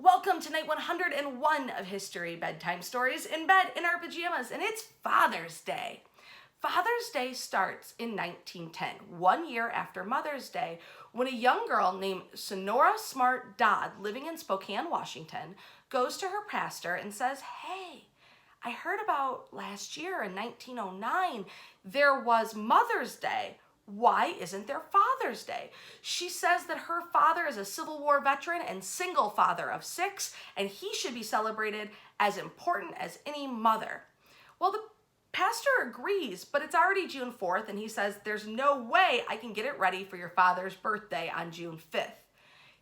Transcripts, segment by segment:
Welcome to night 101 of History Bedtime Stories in bed in our pajamas, and it's Father's Day. Father's Day starts in 1910, 1 year after Mother's Day, when a young girl named Sonora Smart Dodd, living in Spokane, Washington, goes to her pastor and says, "Hey, I heard about last year in 1909, there was Mother's Day. Why isn't there Father's Day?" She says that her father is a Civil War veteran and single father of 6, and he should be celebrated as important as any mother. Well, the pastor agrees, but it's already June 4th, and he says, "There's no way I can get it ready for your father's birthday on June 5th.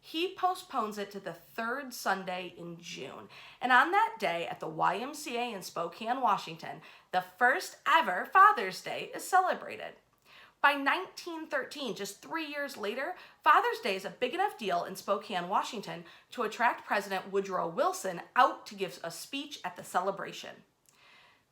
He postpones it to the third Sunday in June. And on that day at the YMCA in Spokane, Washington, the first ever Father's Day is celebrated. By 1913, just 3 years later, Father's Day is a big enough deal in Spokane, Washington to attract President Woodrow Wilson out to give a speech at the celebration.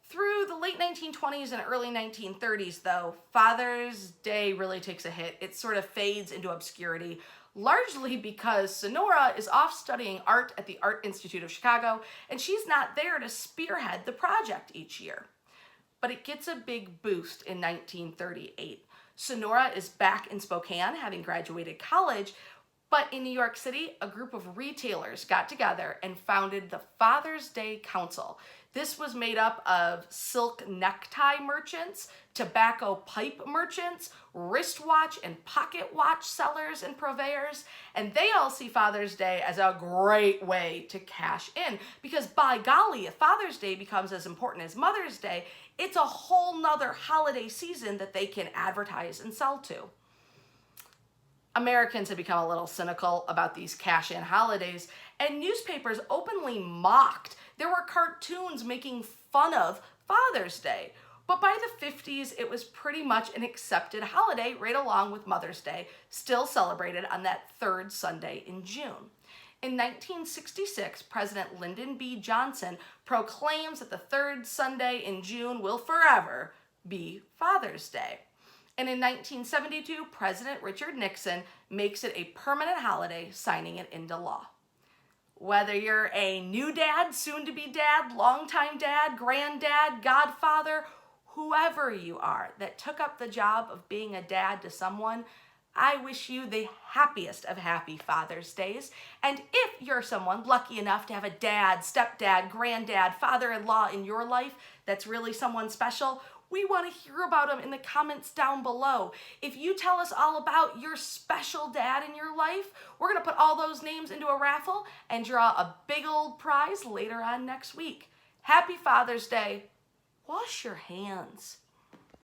Through the late 1920s and early 1930s, though, Father's Day really takes a hit. It sort of fades into obscurity, largely because Sonora is off studying art at the Art Institute of Chicago, and she's not there to spearhead the project each year. But it gets a big boost in 1938. Sonora is back in Spokane, having graduated college, but in New York City, a group of retailers got together and founded the Father's Day Council. This was made up of silk necktie merchants, tobacco pipe merchants, wristwatch and pocket watch sellers and purveyors, and they all see Father's Day as a great way to cash in, because by golly, if Father's Day becomes as important as Mother's Day, it's a whole nother holiday season that they can advertise and sell to. Americans have become a little cynical about these cash-in holidays, and newspapers openly mocked. There were cartoons making fun of Father's Day. But by the 50s, it was pretty much an accepted holiday right along with Mother's Day, still celebrated on that third Sunday in June. In 1966, President Lyndon B. Johnson proclaims that the third Sunday in June will forever be Father's Day. And in 1972, President Richard Nixon makes it a permanent holiday, signing it into law. Whether you're a new dad, soon-to-be dad, longtime dad, granddad, godfather, whoever you are that took up the job of being a dad to someone, I wish you the happiest of happy Father's Days. And if you're someone lucky enough to have a dad, stepdad, granddad, father-in-law in your life that's really someone special, we want to hear about them in the comments down below. If you tell us all about your special dad in your life, we're going to put all those names into a raffle and draw a big old prize later on next week. Happy Father's Day. Wash your hands.